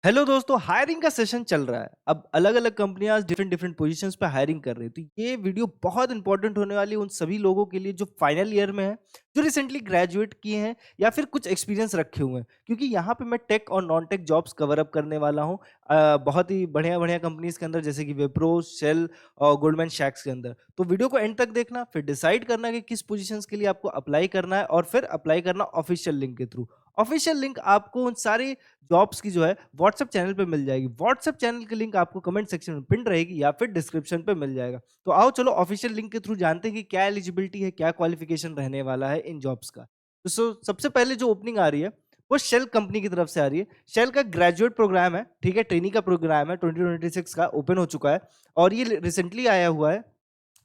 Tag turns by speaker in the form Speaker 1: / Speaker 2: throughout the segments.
Speaker 1: Hello दोस्तों, hiring का session चल रहा है। अब अलग अलग कंपनियां डिफरेंट डिफरेंट पोजीशंस पे हायरिंग कर रही है। तो ये वीडियो बहुत इंपॉर्टेंट होने वाली है उन सभी लोगों के लिए जो फाइनल ईयर में है, जो रिसेंटली ग्रेजुएट किए हैं या फिर कुछ एक्सपीरियंस रखे हुए हैं। क्योंकि यहाँ पे मैं टेक और non tech jobs cover up करने वाला हूँ बहुत ही बढ़िया बढ़िया कंपनीज के अंदर, जैसे कि विप्रो, शेल और गोल्डमैन सैक्स के अंदर। तो वीडियो को एंड तक देखना, फिर डिसाइड करना कि किस पोजीशंस के लिए आपको अप्लाई करना है, और फिर अप्लाई करना ऑफिशियल लिंक के थ्रू। ऑफिशियल लिंक आपको उन सारी जॉब्स की जो है व्हाट्सएप चैनल पे मिल जाएगी। व्हाट्सएप चैनल की लिंक आपको कमेंट सेक्शन में पिन रहेगी या फिर डिस्क्रिप्शन पे मिल जाएगा। तो आओ चलो ऑफिशियल लिंक के थ्रू जानते हैं कि क्या एलिजिबिलिटी है, क्या क्वालिफिकेशन रहने वाला है इन जॉब्स का। तो सबसे पहले जो ओपनिंग आ रही है वो शेल कंपनी की तरफ से आ रही है। शेल का ग्रेजुएट प्रोग्राम है, ठीक है, ट्रेनिंग का प्रोग्राम है, 2026 का ओपन हो चुका है और ये रिसेंटली आया हुआ है।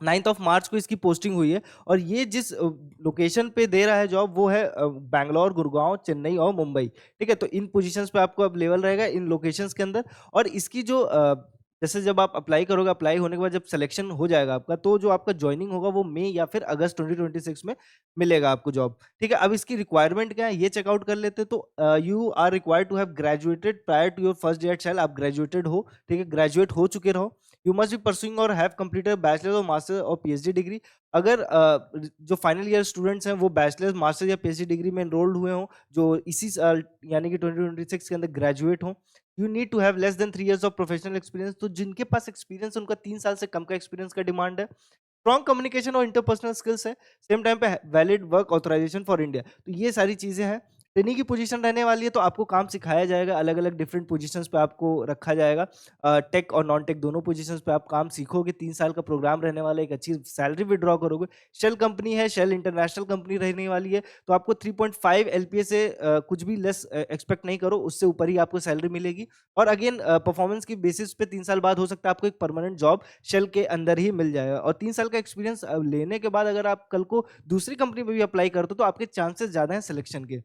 Speaker 1: 9th ऑफ मार्च को इसकी पोस्टिंग हुई है और ये जिस लोकेशन पे दे रहा है जॉब वो है बैंगलोर, गुड़गांव, चेन्नई और मुंबई। ठीक है, तो इन पोजीशंस पे आपको अवेलेबल रहेगा इन लोकेशंस के अंदर। और इसकी जो जैसे जब आप अप्लाई करोगे, अप्लाई होने के बाद जब सिलेक्शन हो जाएगा आपका, तो जो आपका ज्वाइनिंग होगा वो मई या फिर अगस्त 2026 में मिलेगा आपको जॉब। ठीक है, अब इसकी रिक्वायरमेंट क्या है ये चेकआउट कर लेते हैं। तो you are required to have graduated prior to your first day at Shell. आप ग्रेजुएटेड हो, ठीक है, ग्रेजुएट हो चुके रहो। यू मस्ट बी परसुइंग और हैव कंप्लीटेड बैचलर और मास्टर और पीएचडी डिग्री। अगर जो फाइनल ईयर स्टूडेंट्स हैं वो बैचलर, मास्टर या पीएचडी डिग्री में एनरोल्ड हुए हों, जो इसी साल यानी कि 2026 के अंदर ग्रेजुएट हों। You need to have less than 3 years of professional experience. तो जिनके पास एक्सपीरियंस उनका 3 साल से कम का एक्सपीरियंस का डिमांड है। स्ट्रॉन्ग कम्युनिकेशन और इंटरपर्सनल स्किल्स है। सेम टाइम पे valid work authorisation for India. तो ये सारी चीजें हैं। ट्रेनिंग की पोजीशन रहने वाली है, तो आपको काम सिखाया जाएगा, अलग अलग डिफरेंट पोजीशंस पे आपको रखा जाएगा। टेक और नॉन टेक दोनों पोजीशंस पे आप काम सीखोगे। 3 साल का प्रोग्राम रहने वाला है, एक अच्छी सैलरी विड्रॉ करोगे। शेल कंपनी है, शेल इंटरनेशनल कंपनी रहने वाली है, तो आपको 3.5 एलपीए से कुछ भी लेस एक्सपेक्ट नहीं करो, उससे ऊपर ही आपको सैलरी मिलेगी। और अगेन परफॉर्मेंस की बेसिस पे 3 साल बाद हो सकता है आपको एक परमानेंट जॉब शेल के अंदर ही मिल जाएगा। और 3 साल का एक्सपीरियंस लेने के बाद अगर आप कल को दूसरी कंपनी में भी अप्लाई करते हो तो आपके चांसेस ज्यादा हैं सिलेक्शन के।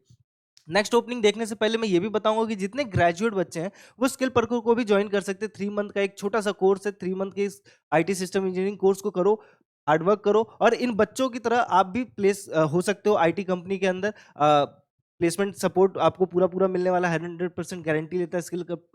Speaker 1: नेक्स्ट ओपनिंग देखने से पहले मैं ये भी बताऊंगा कि जितने ग्रेजुएट बच्चे हैं वो स्किल पर्कों को भी ज्वाइन कर सकते हैं। 3 मंथ का एक छोटा सा कोर्स है। 3 मंथ के इस आईटी सिस्टम इंजीनियरिंग कोर्स को करो, हार्डवर्क करो, और इन बच्चों की तरह आप भी प्लेस हो सकते हो आईटी कंपनी के अंदर। प्लेसमेंट सपोर्ट आपको पूरा पूरा मिलने वाला है, 100% गारंटी लेता है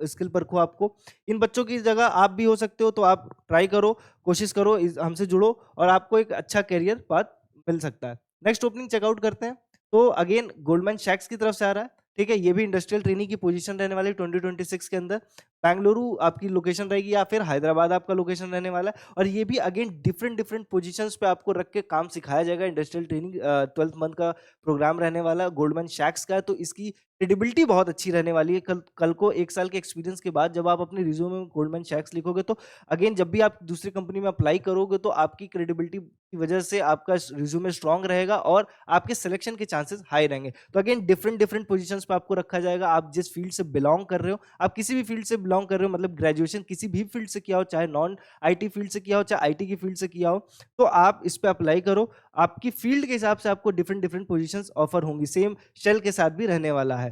Speaker 1: स्किल परखो आपको। इन बच्चों की जगह आप भी हो सकते हो, तो आप ट्राई करो, कोशिश करो, हमसे जुड़ो और आपको एक अच्छा करियर पाथ मिल सकता है। नेक्स्ट ओपनिंग चेकआउट करते हैं। तो अगेन गोल्डमैन सैक्स की तरफ से आ रहा है, ठीक है। ये भी इंडस्ट्रियल ट्रेनिंग की पोजीशन रहने वाली है 2026 के अंदर। बेंगलुरु आपकी लोकेशन रहेगी या फिर हैदराबाद आपका लोकेशन रहने वाला है। और ये भी अगेन डिफरेंट डिफरेंट पोजीशंस पे आपको रख के काम सिखाया जाएगा। इंडस्ट्रियल ट्रेनिंग 12th मंथ का प्रोग्राम रहने वाला है, गोल्डमैन सैक्स का है। तो इसकी क्रेडिबिलिटी बहुत अच्छी रहने वाली है। कल कल को 1 साल के एक्सपीरियंस के बाद जब आप अपने रिज्यूमे में गोल्डमैन सैक्स लिखोगे, तो अगेन जब भी आप दूसरी कंपनी में अप्लाई करोगे तो आपकी क्रेडिबिलिटी की वजह से आपका रिज्यूमे स्ट्रांग रहेगा और आपके सिलेक्शन के चांसेस हाई रहेंगे। तो अगेन डिफरेंट डिफरेंट पोजीशंस पे आपको रखा जाएगा। आप जिस फील्ड से बिलोंग कर रहे हो, आप किसी भी फील्ड से बिलोंग कर रहे हो, मतलब ग्रेजुएशन किसी भी फील्ड से किया हो, चाहे नॉन आईटी फील्ड से किया हो, चाहे आईटी की फील्ड से किया हो, तो आप इस पे अप्लाई करो। आपकी फील्ड के हिसाब से आपको डिफरेंट डिफरेंट पोजीशंस ऑफर होंगी। सेम शेल के साथ भी रहने वाला है।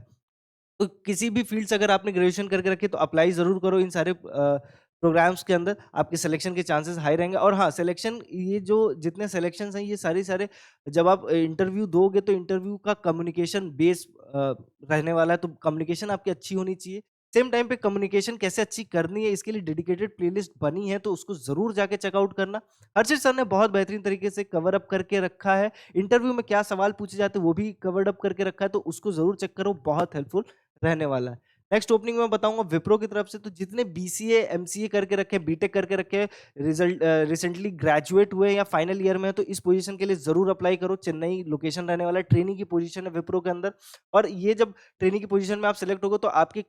Speaker 1: तो किसी भी फील्ड से अगर आपने ग्रेजुएशन करके रखी है तो अप्लाई जरूर करो इन सारे प्रोग्राम्स के अंदर। आपके सिलेक्शन के चांसेस हाई रहेंगे। और हाँ, सिलेक्शन, ये जो जितने सिलेक्शंस हैं ये सारे सारे जब आप इंटरव्यू दोगे तो इंटरव्यू का कम्युनिकेशन बेस रहने वाला है। तो कम्युनिकेशन आपकी अच्छी होनी चाहिए। सेम टाइम पे कम्युनिकेशन कैसे अच्छी करनी है इसके लिए डेडिकेटेड प्लेलिस्ट बनी है, तो उसको जरूर जाके चेकआउट करना। हर्षित सर ने बहुत बेहतरीन तरीके से कवर अप करके रखा है। इंटरव्यू में क्या सवाल पूछे जाते हैं वो भी कवर्ड अप करके रखा है, तो उसको जरूर चेक करो, बहुत हेल्पफुल रहने वाला है। नेक्स्ट ओपनिंग में बताऊंगा विप्रो की तरफ से। तो जितने बीसीए एमसीए करके रखे, बीटेक करके रखे, रिजल्ट रिसेंटली ग्रेजुएट हुए या फाइनल ईयर में है, तो इस पोजीशन के लिए जरूर अप्लाई करो। चेन्नई लोकेशन रहने वाला है, ट्रेनिंग की पोजीशन है विप्रो के अंदर। और ये जब ट्रेनिंग की पोजीशन में आप सेलेक्ट होगे तो आपके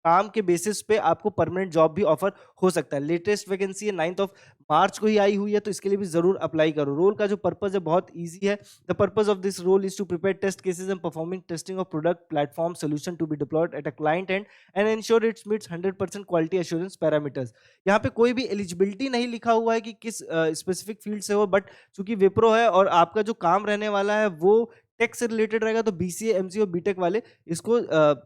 Speaker 1: काम के बेसिस पे आपको परमानेंट जॉब भी ऑफर हो सकता है। लेटेस्ट वैकेंसी है, 9th ऑफ मार्च को ही आई हुई है, तो इसके लिए भी जरूर अप्लाई करो। रोल का जो पर्पज है बहुत ईजी है। The purpose of this role is to prepare test cases and performing testing of product platform solution to be deployed at a client and ensure it's meets 100% quality assurance parameters. यहाँ पे कोई भी eligibility नहीं लिखा हुआ है कि किस स्पेसिफिक फील्ड से हो, बट चूंकि विप्रो है और आपका जो काम रहने वाला है वो टेक से रिलेटेड रहेगा तो बीसीए, एमसीए और बीटेक वाले इसको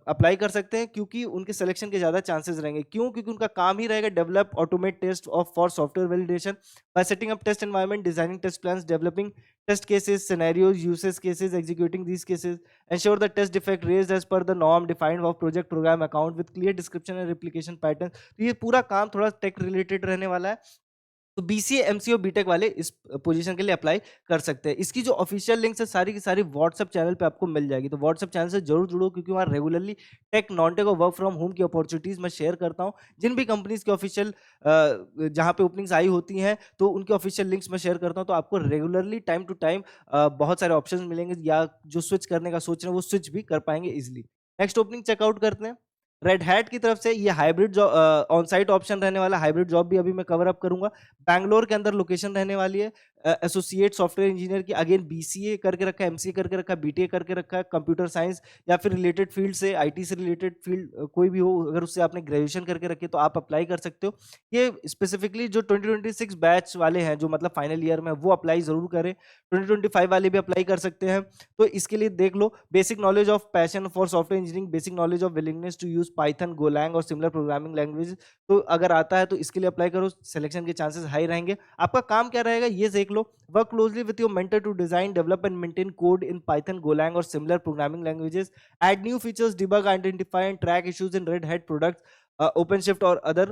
Speaker 1: अप्लाई कर सकते हैं, क्योंकि उनके सिलेक्शन के ज़्यादा चांसेस रहेंगे। क्यों? क्योंकि उनका काम ही रहेगा develop automate test of for software validation by setting up test environment, designing test plans, developing test cases, scenarios, uses cases, executing these cases, ensure the test defect raised as per the norm defined of project program account with clear description and replication pattern। तो ये पूरा काम थोड़ा tech related रहने वाला है। तो BCA, MCA और बीटेक वाले इस पोजीशन के लिए अप्लाई कर सकते हैं। इसकी जो ऑफिशियल लिंक्स है सारी की सारी व्हाट्सएप चैनल पे आपको मिल जाएगी, तो व्हाट्सएप चैनल से जरूर जुड़ो, क्योंकि वहाँ रेगुलरली टेक, नॉन टेक और वर्क फ्रॉम होम की अपॉर्चुनिटीज मैं शेयर करता हूँ। जिन भी कंपनीज के ऑफिशियल जहाँ पे ओपनिंग्स आई होती हैं तो उनके ऑफिशियल लिंक्स मैं शेयर करता हूँ, तो आपको रेगुलरली टाइम टू टाइम बहुत सारे ऑप्शन मिलेंगे, या जो स्विच करने का सोच रहे हैं वो स्विच भी कर पाएंगे इजिली। नेक्स्ट ओपनिंग चेकआउट करते हैं। रेड हैट की तरफ से ये hybrid job, on site option रहने वाला, हाइब्रिड जॉब भी अभी मैं कवर अप करूंगा। बैंगलोर के अंदर लोकेशन रहने वाली है। एसोसिएट सॉफ्टवेयर इंजीनियर की, अगेन बीसीए करके रखा है, एमसीए करके रखा है, बीटीए करके रखा है, कंप्यूटर साइंस या फिर रिलेटेड फील्ड से, आईटी से रिलेटेड फील्ड कोई भी हो, अगर उससे आपने ग्रेजुएशन करके रखी है तो आप अप्लाई कर सकते हो। ये स्पेसिफिकली जो 2026 बैच वाले हैं, जो मतलब फाइनल ईयर में, वो अप्लाई जरूर करें। 2025 वाले भी अप्लाई कर सकते हैं। तो इसके लिए देख लो, basic knowledge of passion for software engineering, basic knowledge of willingness to use Python, Golang और सिमिलर प्रोग्रामिंग लैंग्वेज। तो अगर आता है तो इसके लिए अप्लाई करो, सिलेक्शन के चांसेस हाई रहेंगे। आपका काम क्या रहेगा ये देख लो। Work closely with your mentor to design, develop and maintain code in Python, Golang और similar programming languages, add new features, debug, identify and track issues in Red Hat products, OpenShift or other,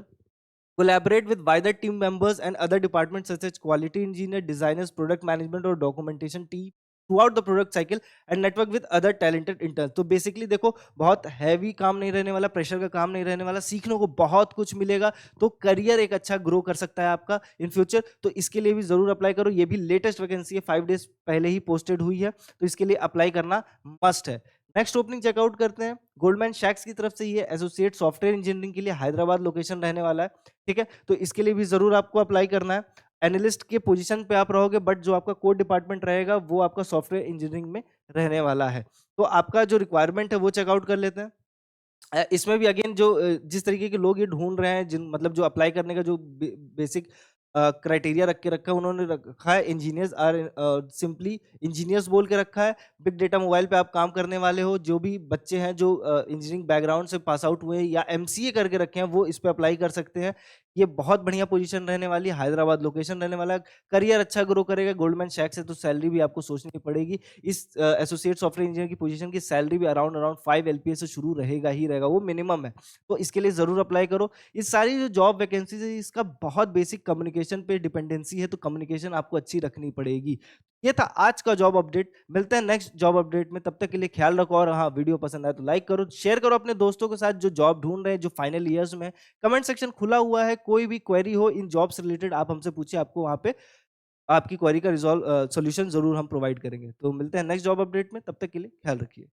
Speaker 1: collaborate with wider team members and other departments such as quality engineer, designers, product management और documentation team throughout the product cycle and network with other talented interns। तो basically देखो, बहुत heavy काम नहीं रहने वाला, pressure का काम नहीं रहने वाला, सीखने को बहुत कुछ मिलेगा, तो करियर एक अच्छा ग्रो कर सकता है आपका इन फ्यूचर। तो इसके लिए भी जरूर अप्लाई करो। ये भी लेटेस्ट वैकेंसी है, 5 डेज पहले ही पोस्टेड हुई है, तो इसके लिए अप्लाई करना मस्ट है। नेक्स्ट ओपनिंग चेकआउट करते हैं। गोल्डमैन शैक्स की तरफ से ये एसोसिएट सॉफ्टवेयर इंजीनियरिंग के लिए हैदराबाद लोकेशन रहने वाला है, ठीक है। तो इसके लिए भी जरूर आपको अप्लाई करना है। एनालिस्ट के पोजीशन पे आप रहोगे, बट जो आपका कोड डिपार्टमेंट रहेगा वो आपका सॉफ्टवेयर इंजीनियरिंग में रहने वाला है। तो आपका जो रिक्वायरमेंट है वो चेकआउट कर लेते हैं। इसमें भी अगेन जो जिस तरीके के लोग ये ढूंढ रहे हैं, जिन मतलब जो अप्लाई करने का जो बेसिक क्राइटेरिया रख के रखा है, उन्होंने रखा है इंजीनियर्स आर सिंपली इंजीनियर्स बोल के रखा है। बिग डेटा मोबाइल पे आप काम करने वाले हो, जो भी बच्चे हैं जो इंजीनियरिंग बैकग्राउंड से पास आउट हुए हैं या एमसीए करके रखे हैं, वो इस पे अप्लाई कर सकते हैं। ये बहुत बढ़िया पोजीशन रहने वाली है, हैदराबाद लोकेशन रहने वाला है, करियर अच्छा ग्रो करेगा। गोल्डमैन सैक्स है तो सैलरी भी आपको सोचनी पड़ेगी। इस एसोसिएट सॉफ्टवेयर इंजीनियर की पोजीशन की सैलरी भी अराउंड अराउंड 5 LPA से शुरू रहेगा ही रहेगा, वो मिनिमम है। तो इसके लिए जरूर अप्लाई करो। इस सारी जो जॉब वैकेंसीज है, इसका बहुत बेसिक कम्युनिकेशन पे डिपेंडेंसी है, तो कम्युनिकेशन आपको अच्छी रखनी पड़ेगी। ये था आज का जॉब अपडेट। मिलते हैं नेक्स्ट जॉब अपडेट में, तब तक के लिए ख्याल रखो। और हाँ, वीडियो पसंद आए तो लाइक करो, शेयर करो अपने दोस्तों के साथ जो जॉब ढूंढ रहे हैं, जो फाइनल ईयर्स में। कमेंट सेक्शन खुला हुआ है, कोई भी क्वेरी हो इन जॉब्स रिलेटेड आप हमसे पूछिए, आपको वहाँ पे आपकी क्वेरी का रिजॉल्व सोल्यूशन जरूर हम प्रोवाइड करेंगे। तो मिलते हैं नेक्स्ट जॉब अपडेट में, तब तक के लिए ख्याल रखिए।